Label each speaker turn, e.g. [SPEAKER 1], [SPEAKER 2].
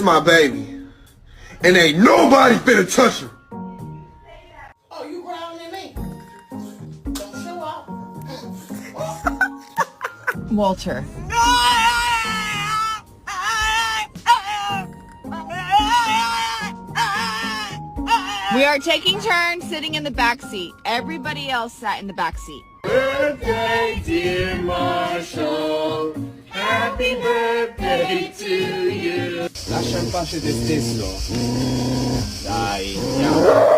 [SPEAKER 1] my baby. And ain't nobody finna touch her.
[SPEAKER 2] Oh, you growling at me? Don't show up.
[SPEAKER 3] Walter. We are taking turns sitting in the back seat. Everybody else sat in the back seat.
[SPEAKER 4] Birthday, dear Marshall. Happy birthday to you. Lascia in pace te stesso. Dai, andiamo.